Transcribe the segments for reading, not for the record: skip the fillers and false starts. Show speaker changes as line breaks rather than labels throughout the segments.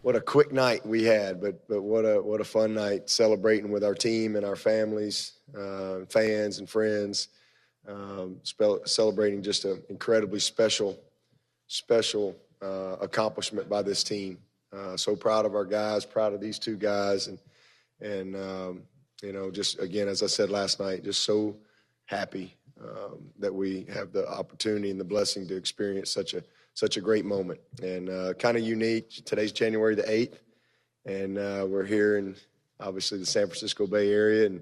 what a quick night we had, but what a fun night celebrating with our team and our families, fans and friends, celebrating just an incredibly special accomplishment by this team. So proud of our guys, proud of these two guys, and you know, just again, as I said last night, just so happy that we have the opportunity and the blessing to experience such a great moment, and kind of unique. Today's January the 8th, and we're here in obviously the San Francisco Bay Area, and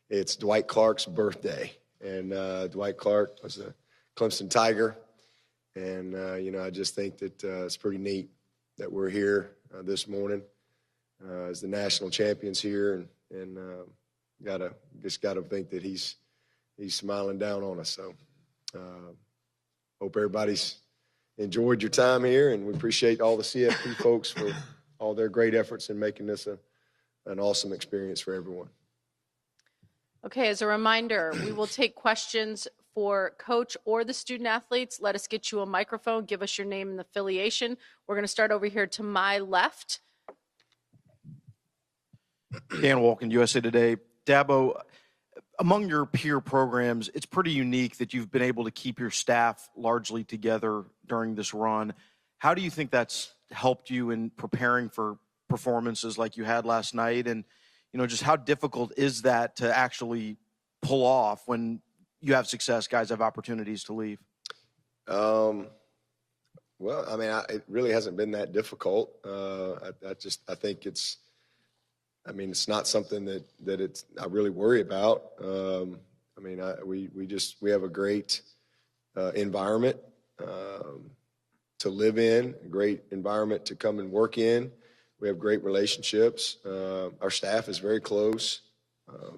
it's Dwight Clark's birthday. And Dwight Clark was a Clemson Tiger, and you know, I just think that it's pretty neat that we're here this morning as the national champions here, and gotta think that he's smiling down on us. So hope everybody's enjoyed your time here, and we appreciate all the CFP folks for all their great efforts in making this an awesome experience for everyone.
Okay, as a reminder, we will take questions for coach or the student athletes. Let us get you a microphone. Give us your name and affiliation. We're going to start over here to my left.
Dan Wolkin, USA Today. Dabo, among your peer programs, it's pretty unique that you've been able to keep your staff largely together during this run. How do you think that's helped you in preparing for performances like you had last night? And, you know, just how difficult is that to actually pull off when you have success, guys have opportunities to leave?
Well, I mean, it really hasn't been that difficult. I think it's not something that I really worry about. I mean, we have a great environment to live in, a great environment to come and work in. We have great relationships. Our staff is very close.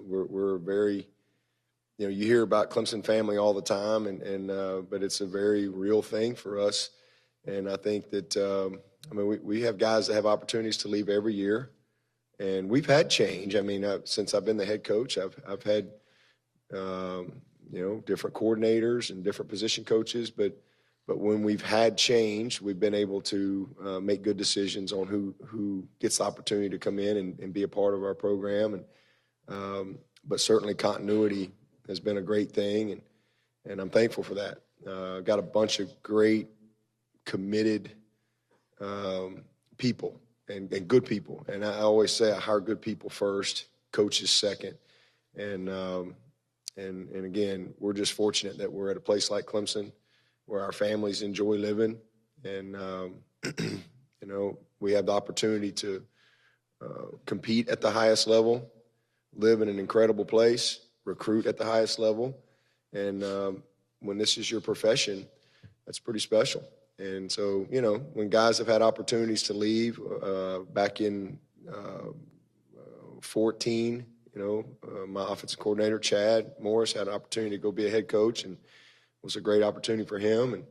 We're very, you know, you hear about Clemson family all the time, but it's a very real thing for us. And I think that, I mean, we have guys that have opportunities to leave every year. And we've had change. I mean, since I've been the head coach, I've had, you know, different coordinators and different position coaches. But when we've had change, we've been able to make good decisions on who gets the opportunity to come in and be a part of our program. And but certainly continuity has been a great thing, and I'm thankful for that. Got a bunch of great, committed people. And good people, and I always say I hire good people first, coaches second, and again, we're just fortunate that we're at a place like Clemson where our families enjoy living, and you know, we have the opportunity to compete at the highest level, live in an incredible place, recruit at the highest level, and when this is your profession, that's pretty special. And so, you know, when guys have had opportunities to leave, back in 14, you know, my offensive coordinator, Chad Morris, had an opportunity to go be a head coach, and it was a great opportunity for him, and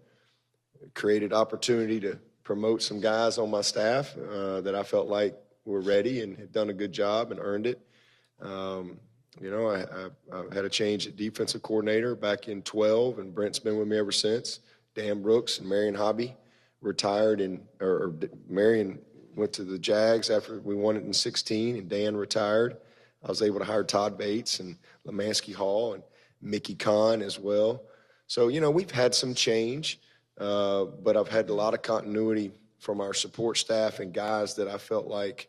created opportunity to promote some guys on my staff that I felt like were ready and had done a good job and earned it. You know, I had a change at defensive coordinator back in 12, and Brent's been with me ever since. Dan Brooks and Marion Hobby retired, or Marion went to the Jags after we won it in 16, and Dan retired. I was able to hire Todd Bates and Lemansky Hall and Mickey Kahn as well. So, you know, we've had some change, but I've had a lot of continuity from our support staff and guys that I felt like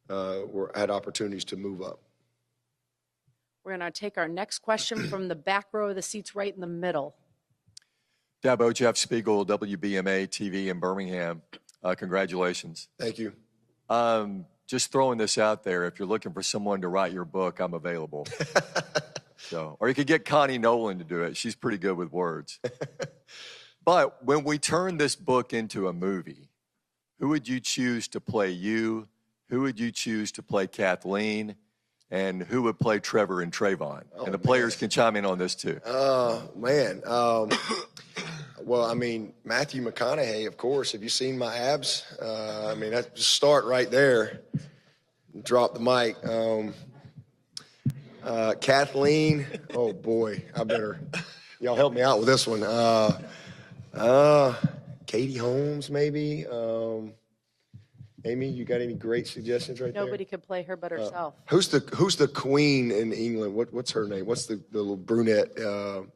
had opportunities to move up.
We're going to take our next question from the back row of the seats right in the middle.
Dabo, Jeff Spiegel, WBMA TV in Birmingham. Congratulations.
Thank you.
Just throwing this out there, if you're looking for someone to write your book, I'm available. Or you could get Connie Nolan to do it. She's pretty good with words. But when we turn this book into a movie, who would you choose to play you? Who would you choose to play Kathleen? And who would play Trevor and Trayvon? And the players can chime in on this too.
Man. Well, I mean, Matthew McConaughey, of course. Have you seen my abs? I mean, that just start right there. Drop the mic. Kathleen. Oh boy, y'all help me out with this one. Katie Holmes, maybe. Amy, you got any great suggestions right there?
Nobody could play her but herself.
Who's the queen in England? What's her name? What's the little brunette?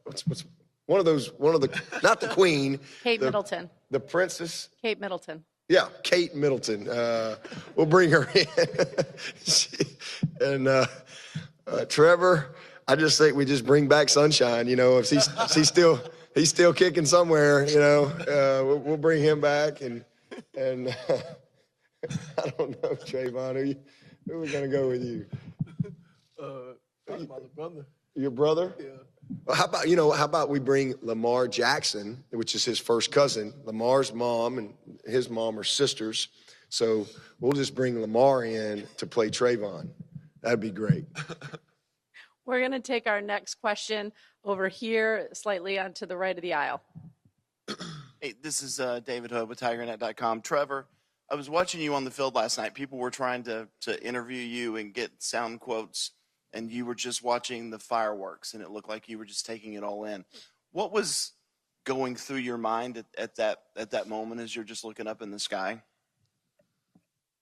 What's one of the not the queen.
Kate Middleton.
The princess.
Kate Middleton.
Yeah, Kate Middleton. We'll bring her in. And Trevor, I just think we just bring back sunshine. You know, if he's still kicking somewhere. You know, we'll bring him back and I don't know, Trayvon, who are we gonna go with you?
My brother.
Your brother?
Yeah.
Well, how about we bring Lamar Jackson, which is his first cousin. Lamar's mom and his mom are sisters. So we'll just bring Lamar in to play Trayvon. That'd be great.
We're going to take our next question over here, slightly onto the right of the aisle.
Hey, this is David Hood with TigerNet.com. Trevor, I was watching you on the field last night. People were trying to interview you and get sound quotes, and you were just watching the fireworks, and it looked like you were just taking it all in. What was going through your mind at that moment as you're just looking up in the sky?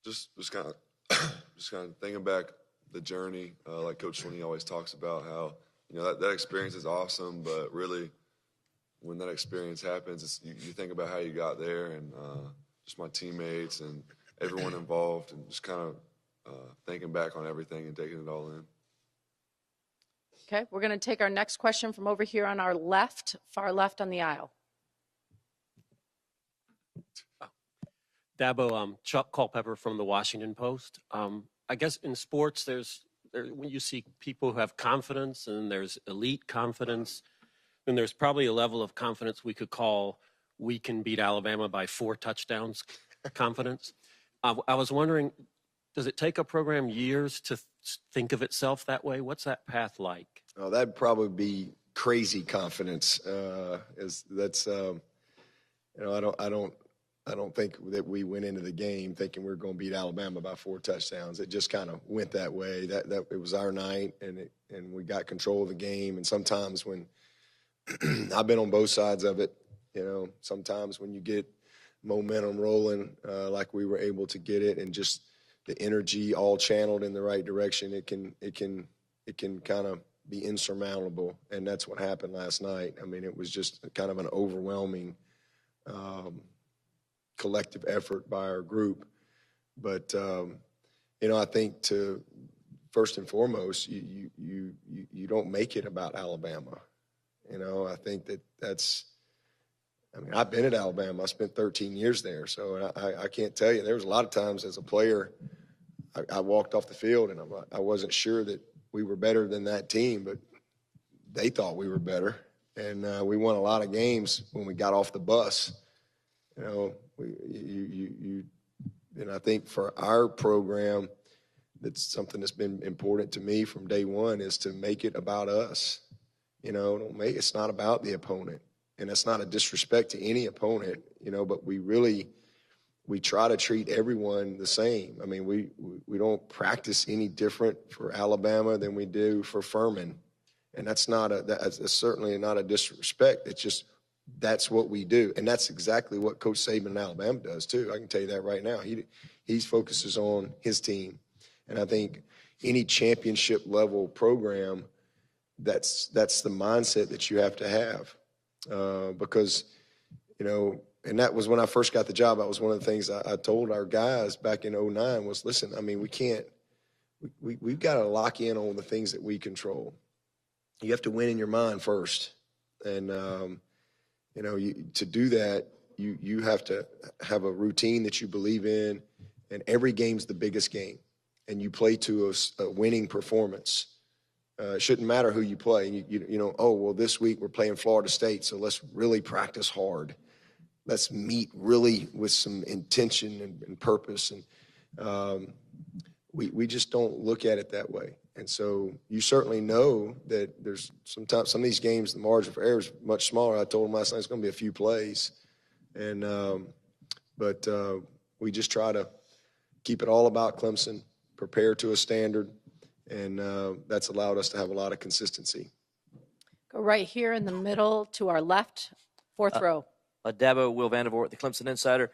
Just kind of thinking back the journey, like Coach Swinney always talks about how, you know, that experience is awesome, but really when that experience happens, you think about how you got there and just my teammates and everyone involved and just kind of thinking back on everything and taking it all in.
Okay, we're going to take our next question from over here on our left, far left on the aisle.
Dabo, Chuck Culpepper from the Washington Post. I guess in sports, when you see people who have confidence and there's elite confidence, then there's probably a level of confidence we could call we can beat Alabama by 4 touchdowns confidence. I was wondering, does it take a program years to think of itself that way? What's that path like?
Oh, that'd probably be crazy confidence. I don't think that we went into the game thinking we were going to beat Alabama by 4 touchdowns. It just kind of went that way. That it was our night, and we got control of the game. And sometimes when I've been on both sides of it, you know, sometimes when you get momentum rolling like we were able to get it, and just the energy all channeled in the right direction, it can kind of be insurmountable. And that's what happened last night. I mean, it was just kind of an overwhelming collective effort by our group. But you know, I think first and foremost, you don't make it about Alabama. You know, I think I mean, I've been at Alabama. I spent 13 years there, so I can't tell you. There was a lot of times as a player, I walked off the field and I wasn't sure that we were better than that team, but they thought we were better, and we won a lot of games when we got off the bus. You know, and I think for our program, that's something that's been important to me from day one, is to make it about us. You know, it's not about the opponent, and that's not a disrespect to any opponent. You know, but we try to treat everyone the same. I mean, we don't practice any different for Alabama than we do for Furman, and that's certainly not a disrespect. It's just that's what we do, and that's exactly what Coach Saban in Alabama does too. I can tell you that right now. He focuses on his team, and I think any championship level program, that's the mindset that you have to have, because, you know, and that was when I first got the job. That was one of the things I told our guys back in 2009 was, listen, I mean, we've got to lock in on the things that we control. You have to win in your mind first, and you know, to do that, you have to have a routine that you believe in, and every game's the biggest game, and you play to a winning performance. It shouldn't matter who you play. You know, oh, well, this week we're playing Florida State, so let's really practice hard. Let's meet really with some intention and purpose, and we just don't look at it that way. And so you certainly know that there's sometimes some of these games, the margin for error is much smaller. I told them last night it's going to be a few plays. But we just try to keep it all about Clemson, prepare to a standard, and that's allowed us to have a lot of consistency.
Go right here in the middle to our left, fourth row.
Dabo, Will Vandervoort, the Clemson Insider.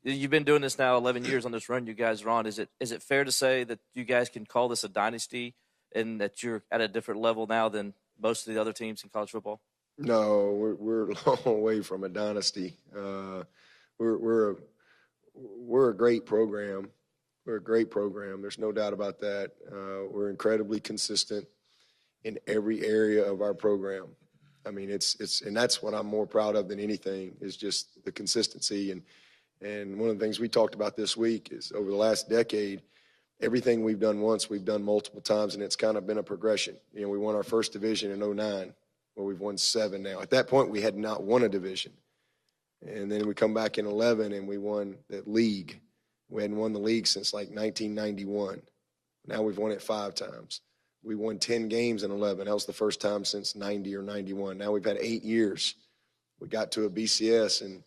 You've been doing this now 11 years on this run you guys are on. Is it fair to say that you guys can call this a dynasty and that you're at a different level now than most of the other teams in college football?
No, we're a long way from a dynasty. We're a great program. We're a great program. There's no doubt about that. We're incredibly consistent in every area of our program. I mean, and that's what I'm more proud of than anything is just the consistency. And one of the things we talked about this week is over the last decade, everything we've done once, we've done multiple times, and it's kind of been a progression. You know, we won our first division in 2009, well, we've won 7 now. At that point, we had not won a division. And then we come back in 11 and we won the league. We hadn't won the league since like 1991. Now we've won it 5 times. We won 10 games in 11. That was the first time since 90 or 91. Now we've had 8 years. We got to a BCS in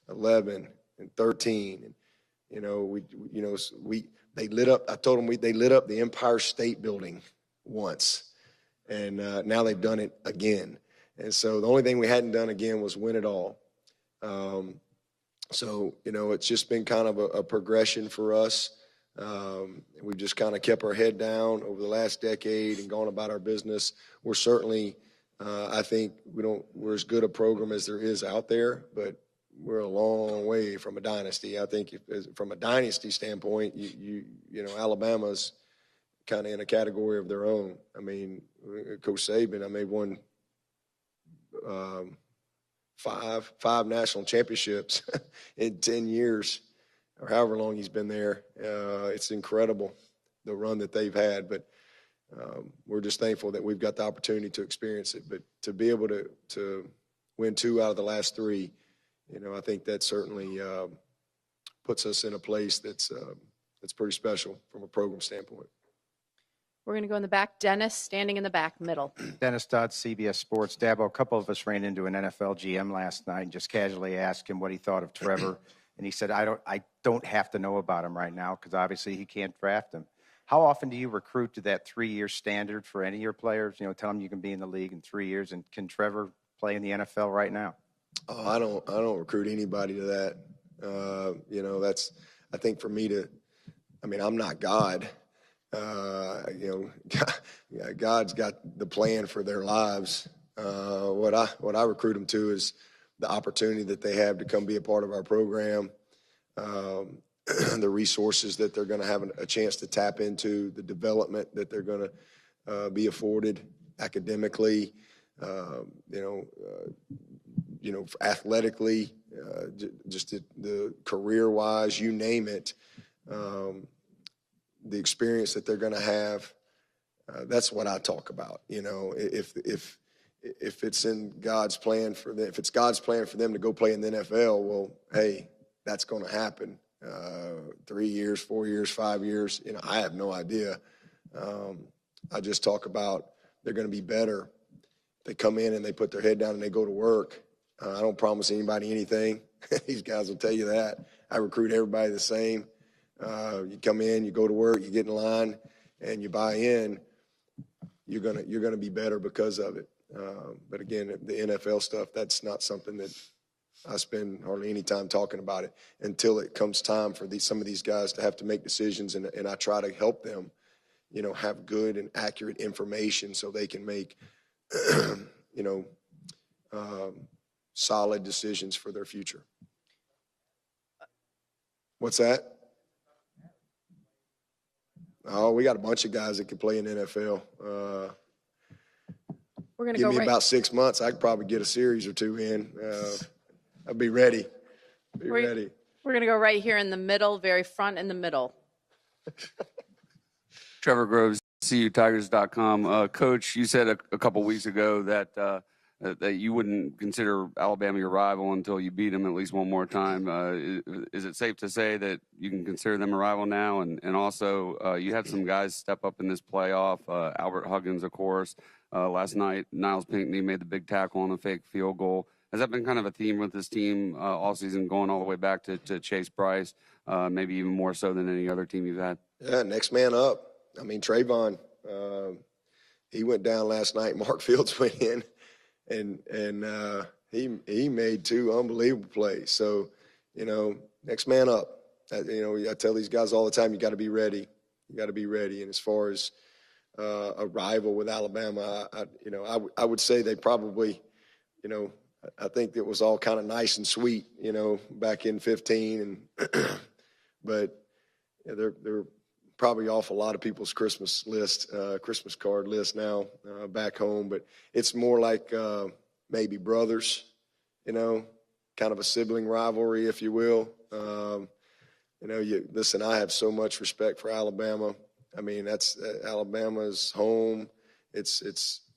11 and 13. And, you know, they lit up, I told them they lit up the Empire State Building once. And now they've done it again. And so the only thing we hadn't done again was win it all. So, you know, it's just been kind of a progression for us. We've just kind of kept our head down over the last decade and gone about our business. We're certainly, I think we're as good a program as there is out there, but we're a long way from a dynasty. I think from a dynasty standpoint, you know, Alabama's kind of in a category of their own. I mean, Coach Saban, I mean, won five national championships in 10 years or however long he's been there. It's incredible, the run that they've had, but we're just thankful that we've got the opportunity to experience it. But to be able to win 2 out of the last 3, you know, I think that certainly puts us in a place that's pretty special from a program standpoint.
We're going to go in the back. Dennis, standing in the back, middle.
Dennis Dodd, CBS Sports. Dabo, a couple of us ran into an NFL GM last night and just casually asked him what he thought of Trevor. And he said, I don't have to know about him right now because obviously he can't draft him. How often do you recruit to that 3-year standard for any of your players? You know, tell them you can be in the league in 3 years. And can Trevor play in the NFL right now?
Oh, I don't recruit anybody to that. You know, I think for me I'm not God. You know, God's got the plan for their lives. What I recruit them to is the opportunity that they have to come be a part of our program, the resources that they're going to have a chance to tap into, the development that they're going to be afforded academically, you know, athletically, just the career-wise, you name it. The experience that they're going to have, that's what I talk about. You know, if it's in God's plan for them, if it's God's plan for them to go play in the NFL, well, hey, that's going to happen. 3 years, 4 years, 5 years, you know, I have no idea. I just talk about they're going to be better. They come in and they put their head down and they go to work. I don't promise anybody anything. These guys will tell you that. I recruit everybody the same. You come in, you go to work, you get in line, and you buy in. You're gonna be better because of it. But again, the NFL stuff, that's not something that I spend hardly any time talking about it until it comes time for some of these guys to have to make decisions, and I try to help them, you know, have good and accurate information so they can make, you know, solid decisions for their future. What's that? Oh, we got a bunch of guys that can play in the NFL.
We're going to
Give
go
me
right.
about 6 months, I could probably get a series or 2 in. I'll be ready. Ready.
We're going to go right here in the middle, very front in the middle.
Trevor Groves, CUTigers.com. Coach, you said a couple weeks ago that you wouldn't consider Alabama your rival until you beat them at least one more time. Is it safe to say that you can consider them a rival now? And also, you had some guys step up in this playoff. Albert Huggins, of course. Last night, Niles Pinckney made the big tackle on a fake field goal. Has that been kind of a theme with this team all season, going all the way back to Chase Bryce, maybe even more so than any other team you've had?
Yeah, next man up. I mean, Trayvon, he went down last night. Mark Fields went in. And he made 2 unbelievable plays. So, you know, next man up. I tell these guys all the time, you got to be ready. You got to be ready. And as far as a rival with Alabama, I would say they probably, I think it was all kind of nice and sweet, back in 15, but they're probably off a lot of people's Christmas card list now back home. But it's more like maybe brothers, kind of a sibling rivalry, if you will. Listen, I have so much respect for Alabama. I mean, that's Alabama's home. It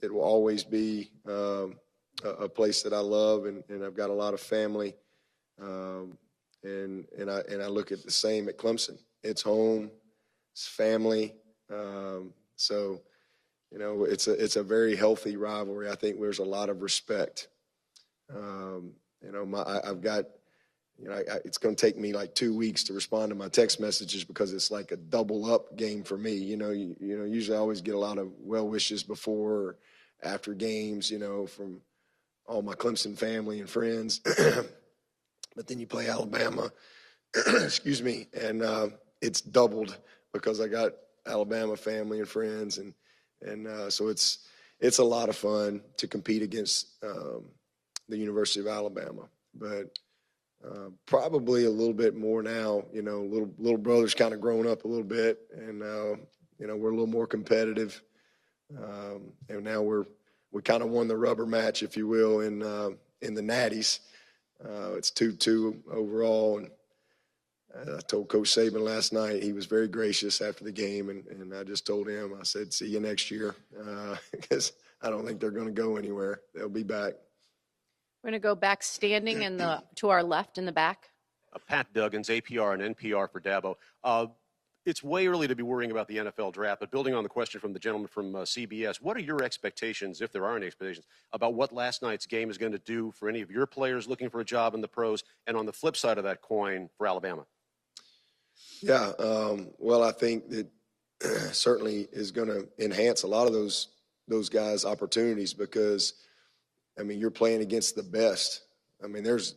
will always be a place that I love, and I've got a lot of family. And I look at the same at Clemson. It's home, it's family. So it's a very healthy rivalry. I think there's a lot of respect. I've got. It's going to take me like 2 weeks to respond to my text messages because it's like a double up game for me. Usually I always get a lot of well wishes before or after games, from all my Clemson family and friends. But then you play Alabama, excuse me, and it's doubled because I got Alabama family and friends, and so it's a lot of fun to compete against the University of Alabama, but. Probably a little bit more now, little brother's kind of grown up a little bit, and we're a little more competitive, and now we kind of won the rubber match, if you will, in the Natties. It's 2-2 overall, and I told Coach Saban last night. He was very gracious after the game, and I just told him, I said, see you next year, because I don't think they're going to go anywhere. They'll be back.
We're going to go back standing to our left in the back.
Pat Duggins, APR and NPR for Dabo. It's way early to be worrying about the NFL draft, but building on the question from the gentleman from CBS, what are your expectations, if there are any expectations, about what last night's game is going to do for any of your players looking for a job in the pros, and on the flip side of that coin for Alabama?
Yeah, well, I think that certainly is going to enhance a lot of those guys' opportunities because – you're playing against the best. There's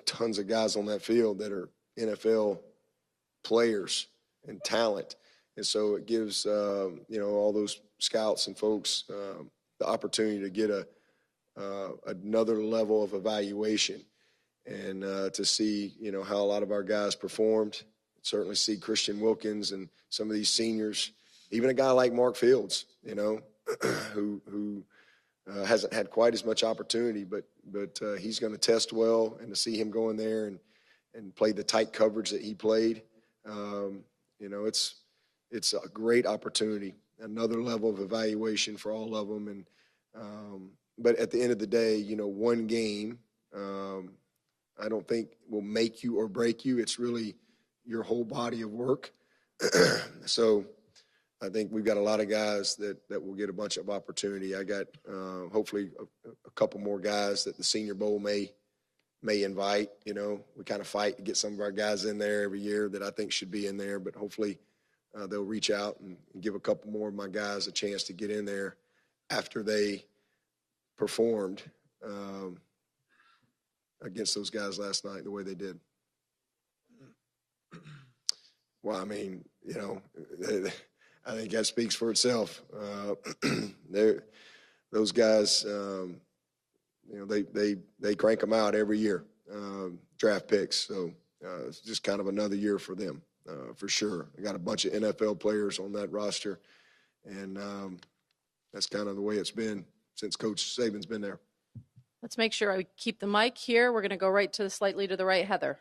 tons of guys on that field that are NFL players and talent. And so it gives, all those scouts and folks the opportunity to get another level of evaluation and to see, how a lot of our guys performed. Certainly see Christian Wilkins and some of these seniors, even a guy like Mark Fields, who hasn't had quite as much opportunity, but he's going to test well, and to see him go in there and play the tight coverage that he played, it's a great opportunity, another level of evaluation for all of them. And but at the end of the day, one game, I don't think will make you or break you. It's really your whole body of work. So I think we've got a lot of guys that will get a bunch of opportunity. I got hopefully a couple more guys that the Senior Bowl may invite. We kind of fight to get some of our guys in there every year that I think should be in there, but hopefully they'll reach out and give a couple more of my guys a chance to get in there after they performed against those guys last night the way they did. Well, I think that speaks for itself. Those guys, they crank them out every year, draft picks. So it's just kind of another year for them, for sure. I got a bunch of NFL players on that roster, and that's kind of the way it's been since Coach Saban's been there.
Let's make sure I keep the mic here. We're going to go right to slightly to the right, Heather.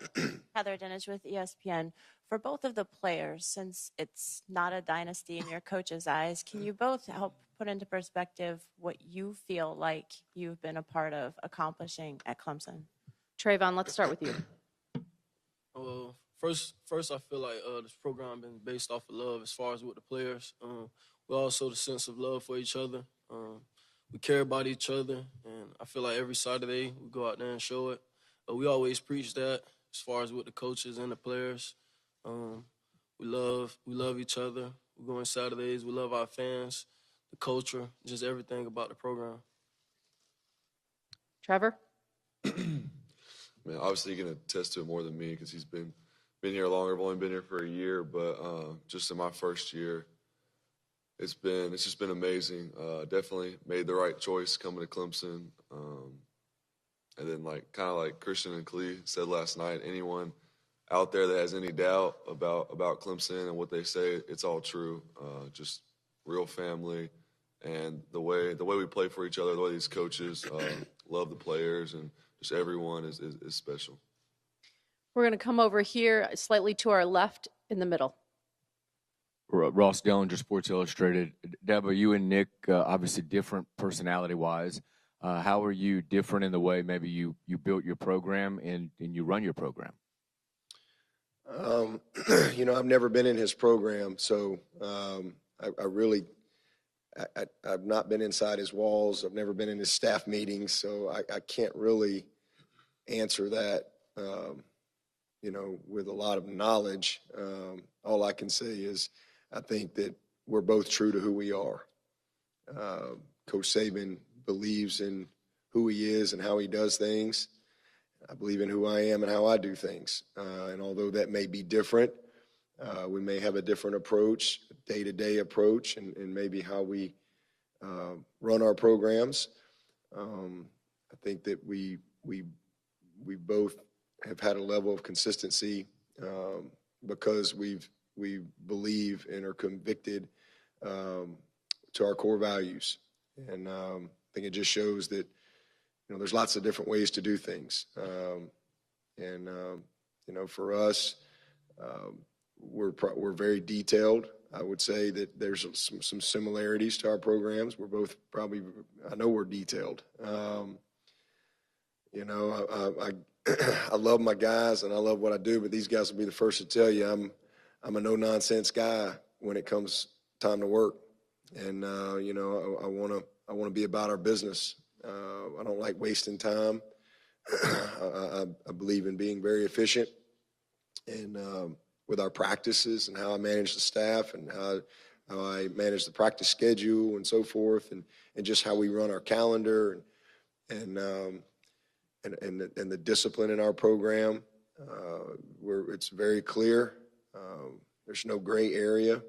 Heather Dinich with ESPN. For both of the players, since it's not a dynasty in your coach's eyes, can you both help put into perspective what you feel like you've been a part of accomplishing at Clemson?
Trayvon, let's start with you.
First, I feel like this program been based off of love as far as with the players. But also the sense of love for each other. We care about each other, and I feel like every Saturday we go out there and show it. We always preach that as far as with the coaches and the players. We love each other. We go on Saturdays. We love our fans, the culture, just everything about the program.
Trevor?
I mean, obviously, he can attest to it more than me because he's been here longer. I've only been here for a year, but just in my first year, it's just been amazing. Definitely made the right choice coming to Clemson. And then, kind of like Christian and Klee said last night, anyone out there that has any doubt about Clemson and what they say, it's all true. Just real family, and the way we play for each other, the way these coaches love the players, and just everyone is special.
We're going to come over here slightly to our left in the middle.
Ross Dellinger, Sports Illustrated. Dabo, you and Nick, obviously different personality-wise. How are you different in the way maybe you built your program and you run your program?
I've never been in his program, so I've not been inside his walls. I've never been in his staff meetings, so I can't really answer that, with a lot of knowledge. All I can say is I think that we're both true to who we are. Coach Saban believes in who he is and how he does things. I believe in who I am and how I do things. And although that may be different, we may have a different approach, day-to-day approach, and maybe how we run our programs. I think that we both have had a level of consistency because we believe and are convicted to our core values. And I think it just shows that there's lots of different ways to do things. For us, we're very detailed. I would say that there's some similarities to our programs. We're both I know we're detailed. I love my guys and I love what I do, but these guys will be the first to tell you I'm a no-nonsense guy when it comes time to work. And, I want to be about our business. I don't like wasting time. I believe in being very efficient and with our practices and how I manage the staff and how I manage the practice schedule and so forth, and just how we run our calendar and the discipline in our program. It's very clear. There's no gray area.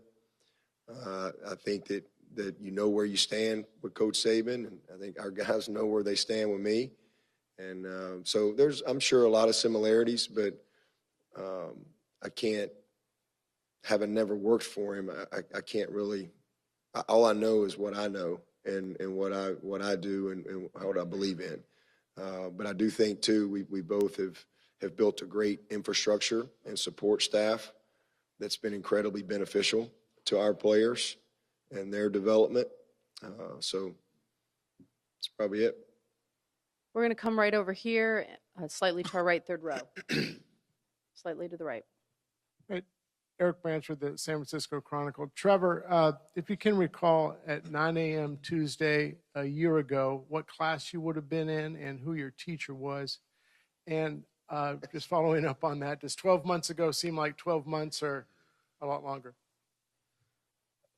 I think that where you stand with Coach Saban, and I think our guys know where they stand with me. And so there's, I'm sure, a lot of similarities, but I can't, having never worked for him, I can't really, all I know is what I know and what I do and what I believe in. But I do think, too, we both have built a great infrastructure and support staff that's been incredibly beneficial to our players and their development. So that's probably it.
We're going to come right over here, slightly to our right, third row. Slightly to the right.
Right. Eric Blanchard, the San Francisco Chronicle. Trevor, if you can recall, at 9 a.m. Tuesday a year ago, what class you would have been in and who your teacher was. And just following up on that, does 12 months ago seem like 12 months or a lot longer?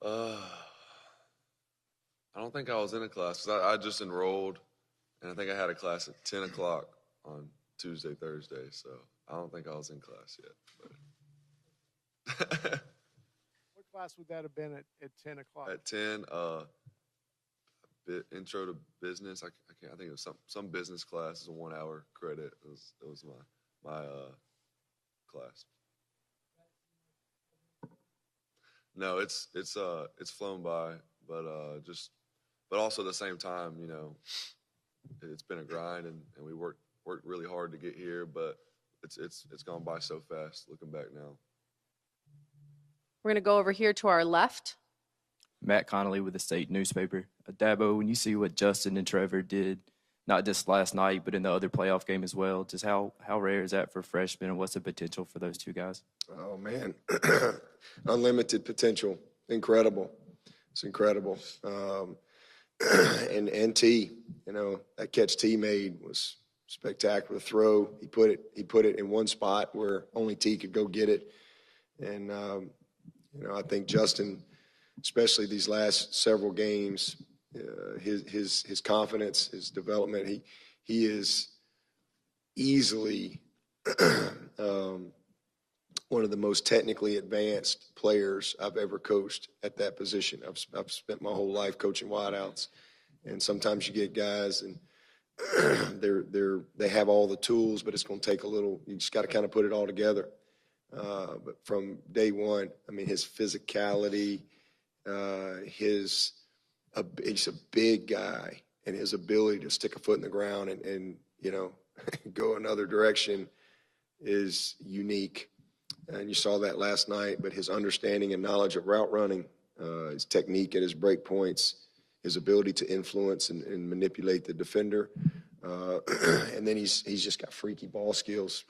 I don't think I was in a class because I just enrolled, and I think I had a class at 10 o'clock on Tuesday, Thursday. So I don't think I was in class yet. But
What class would that have been at 10 o'clock?
At 10, intro to business. I think it was some business class. It's a 1 hour credit. It was my class. No, it's flown by, but also at the same time, it's been a grind, and we worked really hard to get here, but it's gone by so fast looking back now.
We're going to go over here to our left.
Matt Connolly with the State newspaper. Dabo, when you see what Justin and Trevor did, not just last night, but in the other playoff game as well, just how rare is that for freshmen, and what's the potential for those two guys?
Oh, man. Unlimited potential. Incredible. It's incredible. And T, that catch T made was spectacular throw. He put it in one spot where only T could go get it. And, I think Justin, especially these last several games, his confidence, his development, he is easily one of the most technically advanced players I've ever coached at that position. I've spent my whole life coaching wideouts, and sometimes you get guys and they have all the tools, but it's going to take a little. You just got to kind of put it all together. But from day one, I mean, his physicality, he's a big guy, and his ability to stick a foot in the ground and you know, go another direction is unique. And you saw that last night, but his understanding and knowledge of route running, his technique at his break points, his ability to influence and manipulate the defender. And then he's just got freaky ball skills.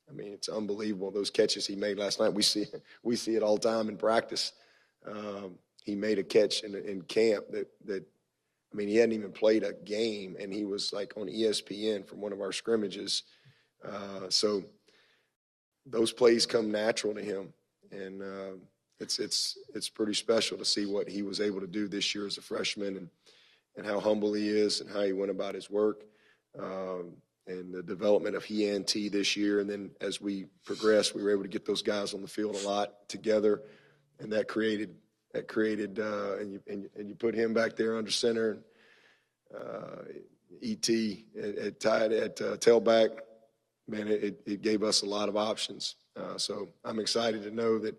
I mean, it's unbelievable. Those catches he made last night, we see it all the time in practice. He made a catch in camp that I mean, he hadn't even played a game, and he was like on ESPN from one of our scrimmages. So those plays come natural to him, and it's pretty special to see what he was able to do this year as a freshman, and how humble he is, and how he went about his work, and the development of he and T this year. And then as we progressed, we were able to get those guys on the field a lot together, and that created and you put him back there under center, and ET at tailback. Man, it gave us a lot of options. So I'm excited to know that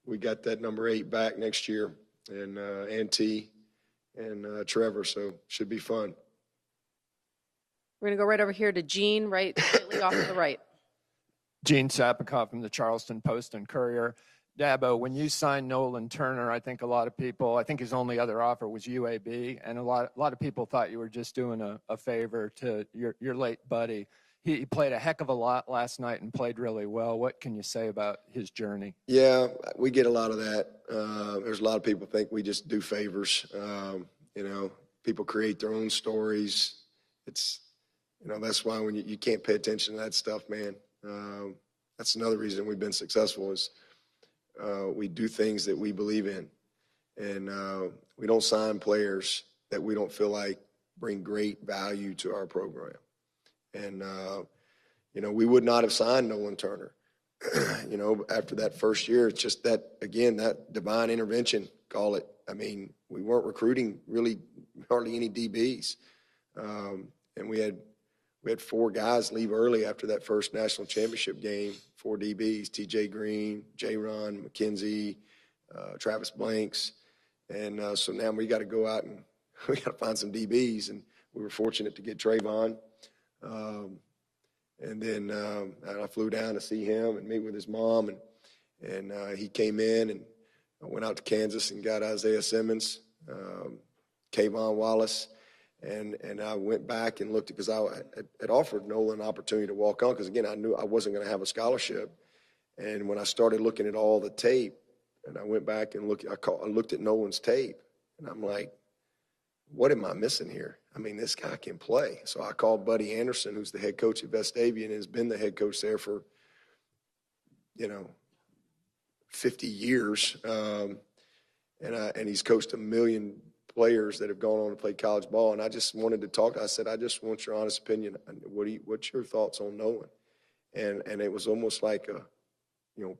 we got that number 8 back next year, and T and Trevor. So should be fun.
We're going to go right over here to Gene, right, slightly off to the right.
Gene Sapikoff from the Charleston Post and Courier. Dabo, when you signed Nolan Turner, I think his only other offer was UAB, and a lot of people thought you were just doing a favor to your late buddy. He played a heck of a lot last night and played really well. What can you say about his journey? Yeah, we get a lot of that. There's a lot of people think we just do favors. You know, people create their own stories. It's, you know, that's why when you can't pay attention to that stuff, man. That's another reason we've been successful is we do things that we believe in. And we don't sign players that we don't feel like bring great value to our program. And, you know, we would not have signed Nolan Turner, you know, after that first year. It's just that, again, that divine intervention, call it. I mean, we weren't recruiting really hardly any DBs. And we had 4 guys leave early after that first national championship game, 4 DBs, TJ Green, J-Ron, McKenzie, Travis Blanks. And so now we got to go out and we got to find some DBs. And we were fortunate to get Trayvon. And then I flew down to see him and meet with his mom, and he came in, and I went out to Kansas and got Isaiah Simmons, Kayvon Wallace, and I went back and looked because I had offered Nolan an opportunity to walk on because, again, I knew I wasn't going to have a scholarship. And when I started looking at all the tape, and I went back and I looked at Nolan's tape, and I'm like, what am I missing here? I mean, this guy can play. So I called Buddy Anderson, who's the head coach at Vestavia and has been the head coach there for, 50 years. And he's coached 1 million players that have gone on to play college ball. And I just wanted to talk. I said, I just want your honest opinion. What's your thoughts on Nolan? And it was almost like I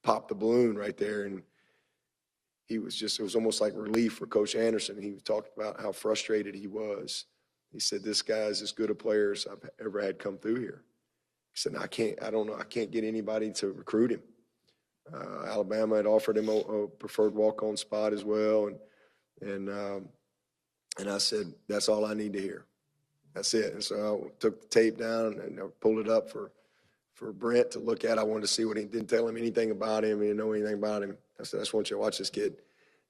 popped the balloon right there. And it was almost like relief for Coach Anderson. He talked about how frustrated he was. He said, this guy is as good a player as I've ever had come through here. He said, I can't get anybody to recruit him. Alabama had offered him a preferred walk-on spot as well. And I said, that's all I need to hear. That's it. And so I took the tape down and I pulled it up for Brent to look at. I wanted to see what he didn't tell him anything about him. He didn't know anything about him. I said, I just want you to watch this kid.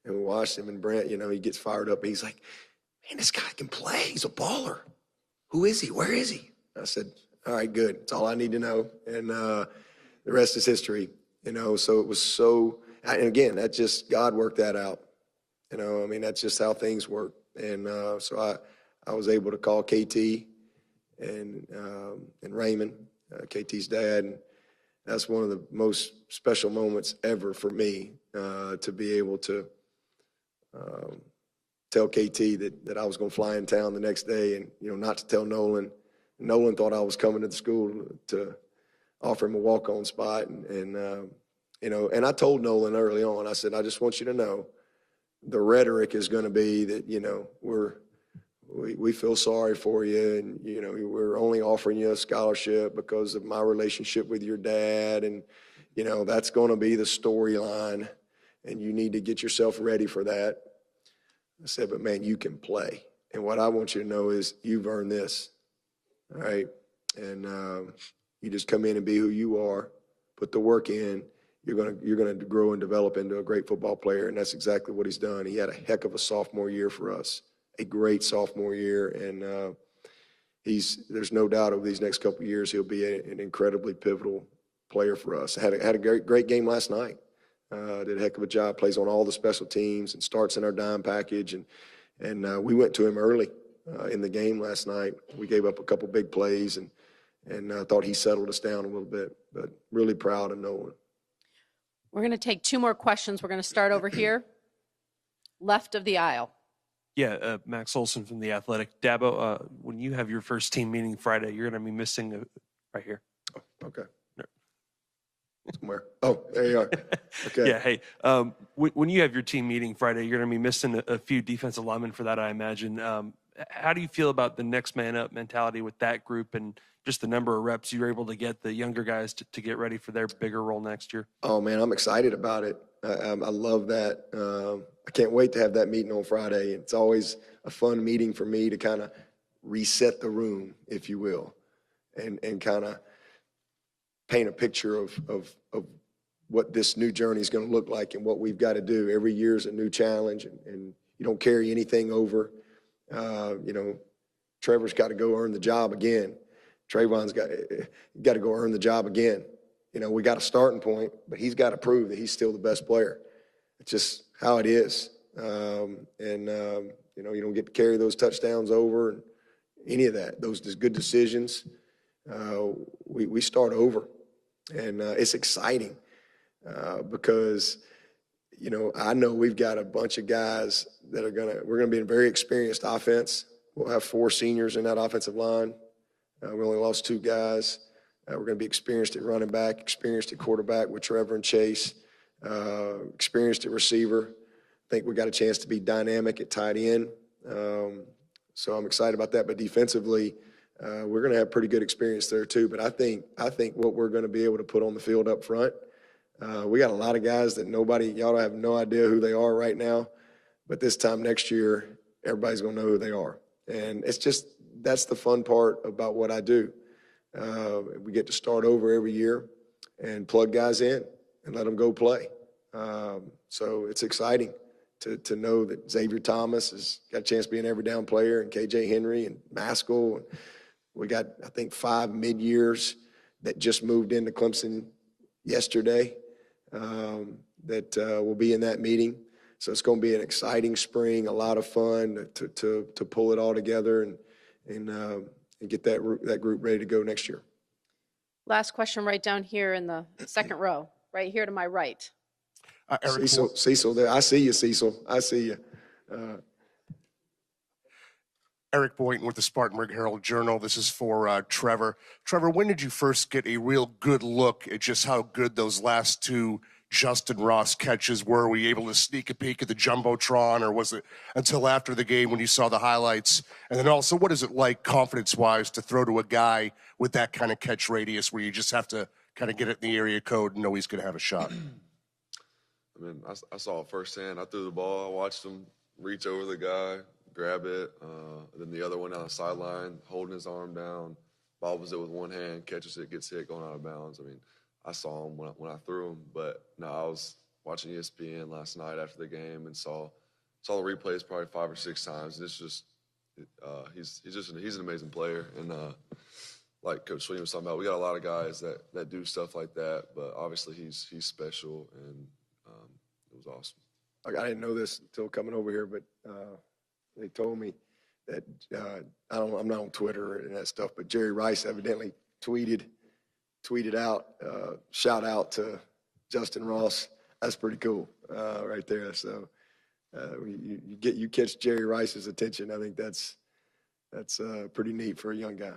And we watched him, and Brent, he gets fired up. He's like, man, this guy can play. He's a baller. Who is he? Where is he? I said, all right, good. That's all I need to know. And the rest is history, So it was and again, that just, God worked that out. I mean, that's just how things work. And so I was able to call KT and Raymond, KT's dad, and that's one of the most special moments ever for me, to be able to tell KT that I was going to fly in town the next day and, not to tell Nolan
Nolan thought I was coming to the school to offer him a walk-on spot. And I told Nolan early on, I said, I just want you to know the rhetoric is going to be that, we feel sorry for you, and, we're only offering you a scholarship because of my relationship with your dad. And, that's going to be the storyline, and you need to get yourself ready for that. I said, but man, you can play. And what I want you to know is you've earned this. All right. And you just come in and be who you are, put the work in. You're going to grow and develop into a great football player, and that's exactly what he's done. He had a heck of a sophomore year for us, a great sophomore year, and there's no doubt over these next couple of years he'll be an incredibly pivotal player for us. Had a great game last night. Did a heck of a job. Plays on all the special teams and starts in our dime package, and we went to him early in the game last night. We gave up a couple big plays, and I thought he settled us down a little bit. But really proud of Nolan.
We're going to take 2 more questions. We're going to start over here, left of the aisle.
Yeah, Max Olson from The Athletic. Dabo, when you have your first team meeting Friday, you're going to be missing right here.
Oh, okay. Somewhere. Oh, there you are. Okay.
Yeah, hey, when you have your team meeting Friday, you're going to be missing a few defensive linemen for that, I imagine. How do you feel about the next man up mentality with that group and just the number of reps you're able to get the younger guys to get ready for their bigger role next year?
Oh, man, I'm excited about it. I love that. I can't wait to have that meeting on Friday. It's always a fun meeting for me to kind of reset the room, if you will, and kind of paint a picture of what this new journey is going to look like and what we've got to do. Every year is a new challenge, and you don't carry anything over. Trevor's got to go earn the job again. Trayvon's got to go earn the job again. We got a starting point, but he's got to prove that he's still the best player. It's just how it is. You don't get to carry those touchdowns over and any of that. Those good decisions. We start over, and it's exciting because I know we've got a bunch of guys that we're gonna be a very experienced offense. We'll have 4 seniors in that offensive line. We only lost 2 guys. We're going to be experienced at running back, experienced at quarterback with Trevor and Chase, experienced at receiver. I think we got a chance to be dynamic at tight end. So I'm excited about that. But defensively, we're going to have pretty good experience there too. But I think what we're going to be able to put on the field up front, we got a lot of guys that y'all have no idea who they are right now. But this time next year, everybody's going to know who they are. And that's the fun part about what I do. We get to start over every year and plug guys in and let them go play. So it's exciting to know that Xavier Thomas has got a chance to be an every down player, and KJ Henry and Maskell. We got, I think, 5 mid-years that just moved into Clemson yesterday that will be in that meeting. So it's going to be an exciting spring, a lot of fun to pull it all together and get that group ready to go next year.
Last question right down here in the second row, right here to my right.
Cecil there. I see you, Cecil. I see you.
Eric Boynton with the Spartanburg Herald Journal. This is for Trevor. Trevor, when did you first get a real good look at just how good those last 2 Justin Ross catches were? Were you able to sneak a peek at the Jumbotron, or was it until after the game when you saw the highlights? And then also, what is it like confidence-wise to throw to a guy with that kind of catch radius where you just have to kind of get it in the area code and know he's going to have a shot?
I mean, I saw it firsthand. I threw the ball. I watched him reach over the guy, grab it. Then the other one on the sideline, holding his arm down, bobbles it with one hand, catches it, gets hit, going out of bounds. I mean, I saw him when I threw him, but no, I was watching ESPN last night after the game and saw the replays probably 5 or 6 times. And it's just he's an amazing player, and like Coach Swinney was talking about, we got a lot of guys that do stuff like that, but obviously he's special, and it was awesome.
I didn't know this until coming over here, but they told me that I'm not on Twitter and that stuff, but Jerry Rice evidently tweeted out, shout out to Justin Ross. That's pretty cool right there. So you catch Jerry Rice's attention. I think that's pretty neat for a young guy.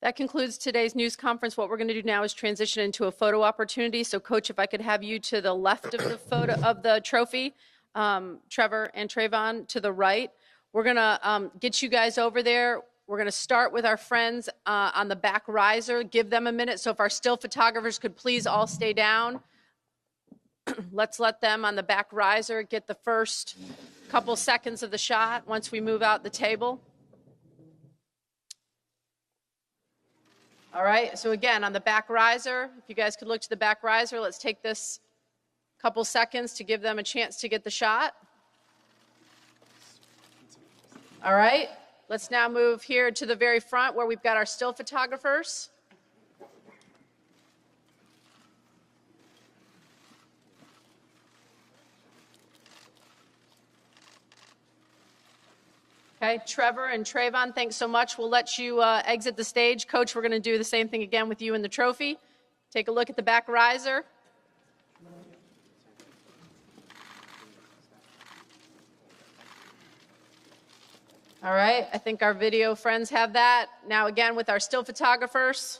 That concludes today's news conference. What we're going to do now is transition into a photo opportunity. So, Coach, if I could have you to the left of the photo of the trophy, Trevor and Trayvon to the right. We're going to get you guys over there. We're going to start with our friends on the back riser. Give them a minute. So, if our still photographers could please all stay down. Let's let them on the back riser get the first couple seconds of the shot once we move out the table. All right, so again, on the back riser, if you guys could look to the back riser, let's take this couple seconds to give them a chance to get the shot. All right, let's now move here to the very front where we've got our still photographers. Okay, Trevor and Trayvon, thanks so much. We'll let you exit the stage. Coach, we're going to do the same thing again with you and the trophy. Take a look at the back riser. All right, I think our video friends have that. Now again with our still photographers.